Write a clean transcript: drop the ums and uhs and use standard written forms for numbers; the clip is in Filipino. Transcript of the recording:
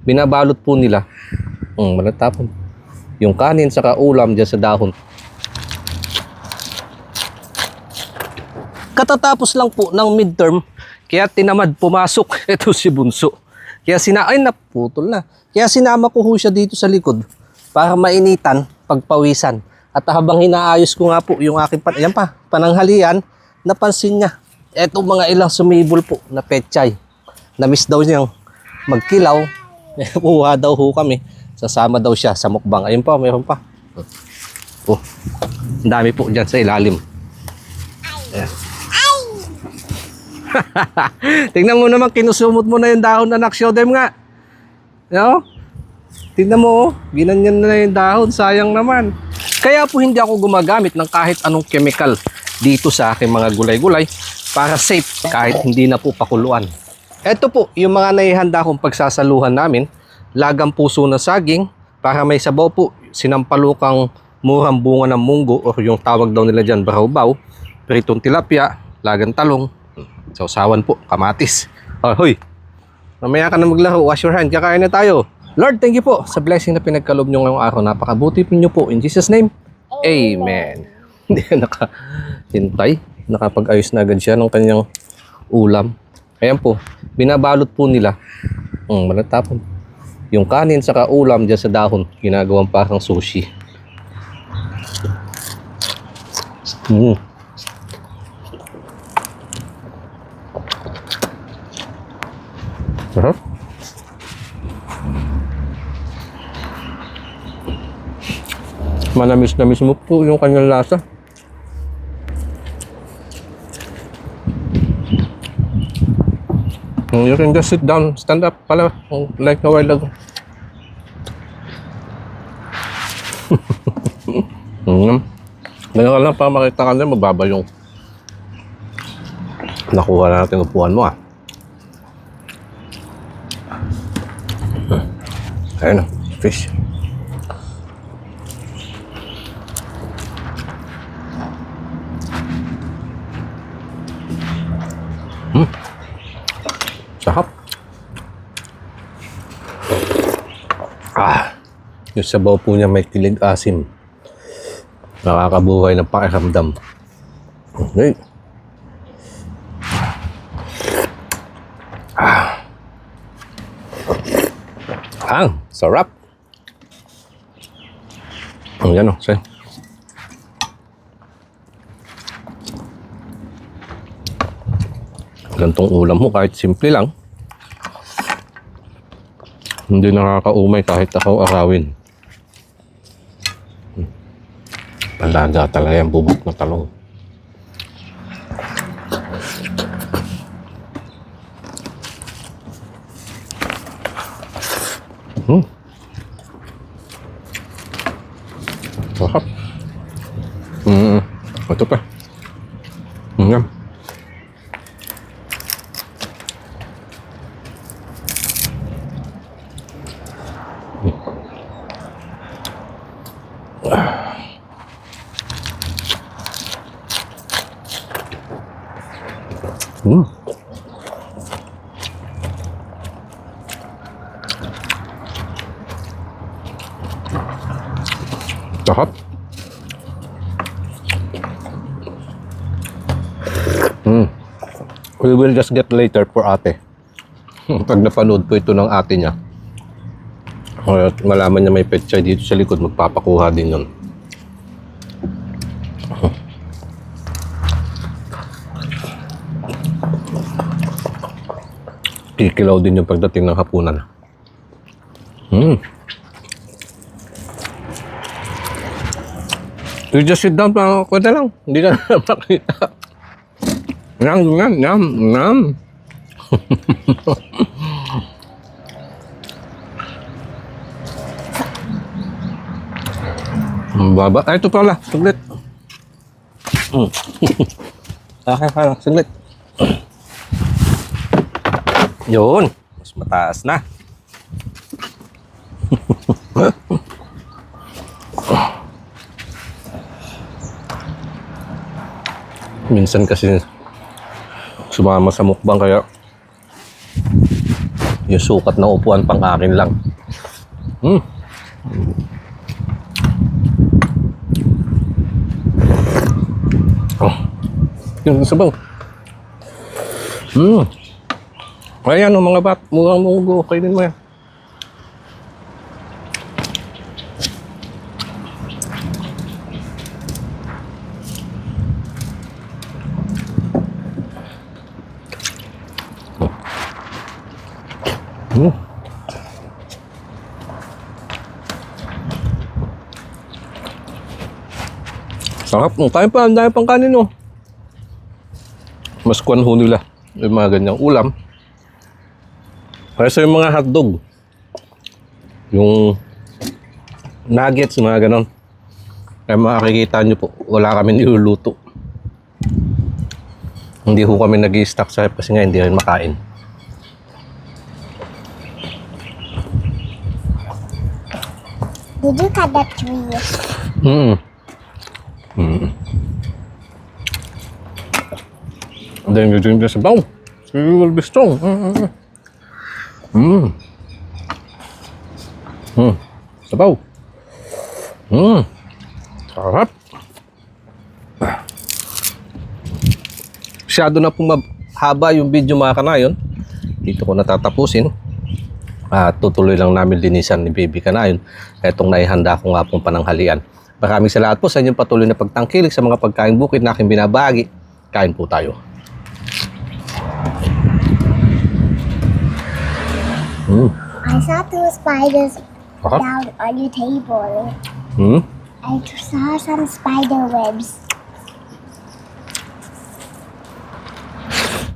binabalot po nila. Malatapon. Yung kanin saka ulam dyan sa dahon. Katatapos lang po ng midterm, kaya tinamad pumasok. Ito si Bunso. Kaya naputol na. Kaya sinama ko ho siya dito sa likod para mainitan, pagpawisan. At habang hinaayos ko nga po yung aking pananghalian, napansin niya, eto mga ilang sumibol po na petchay. Na-miss daw niyang magkilaw. Kuha daw ho kami. Sasama daw siya sa mukbang. Ayun pa, mayroon pa. Oh, ang dami po dyan sa ilalim. Ayan. Tingnan mo naman, kinusumot mo na yung dahon, anak. Show them nga. No? Tingnan mo, ginanyan na yung dahon. Sayang naman. Kaya po hindi ako gumagamit ng kahit anong chemical dito sa aking mga gulay-gulay para safe kahit hindi na po pakuluan. Ito po yung mga naihanda kong pagsasaluhan namin. Lagang puso na saging para may sabaw po. Sinampalukang murang bunga ng munggo o yung tawag daw nila dyan, bahaw-baw. Pritong tilapia, lagang talong. Sausawan po, kamatis. Oh, hoy, mamaya ka na maglaro. Wash your hand, kakain na tayo. Lord, thank you po sa blessing na pinagkalob nyo ngayong araw. Napakabuti po nyo po. In Jesus' name, Amen. Hindi nakahintay. Nakapag-ayos na agad siya ng kanyang ulam. Ayan po, binabalot po nila. Malatapon. Yung kanin saka ulam dyan sa dahon. Ginagawang parang sushi. Sarap. Manamis-namis mo po yung kanyang lasa. You can just sit down, stand up pala, like a while ago. Ganyan ka lang para makita ka na mababa yung nakuha natin upuan mo Ayun o, fish. Sarap. Yung sabaw po niya may kilig asim. Nakakabuhay ng pakiramdam. Okay. Sarap. Yan o, say. Gantong ulam mo kahit simple lang. Hindi nakakaumay kahit ako akawin. Palaga talaga yung bubok na talong. Sarap. Ito pa. Yan. Sarap. We will just get later for ate. Pag napanood po ito ng ate niya, at malaman niya may petchay dito sa likod, magpapakuha din yun. Kikilaw din yung pagdating ng hapunan. You just sit down pa ako na lang. Hindi ka na makita. Nam. Baba. Ay, ito pala. Saglit. Okay, saglit. Yun. Mas mataas na. Minsan kasi sumama sa mukbang kaya Yung sukat na upuan pang akin lang. Hmm. Oh. Yung sabaw. Hmm. Ayan o mga bat, murang munggo, kainin mo yan. Hmm. Sarap. Tayo pa, ang dami pang kanin o. Mas kuwan ho nila. Yung mga ganyang ulam. Kaya sa yung mga hotdog. Yung nuggets, mga ganon. Kaya makikita nyo po, wala kami niluluto. Hindi ho kami nag-i-stock sa kasi nga hindi rin makain. Did you cut that tree? And then you drink this bowl, so you will be strong. Sabaw. Sarap. Masyado na pong haba yung video mga kanayon. Dito ko natatapusin. Tutuloy lang namin linisan ni Baby Kanayon. Itong naihanda ko nga pong pananghalian. Maraming salamat po sa inyong patuloy na pagtangkilik sa mga pagkain bukid na aking binabahagi. Kain po tayo. I saw two spiders down on your table. I saw some spider webs.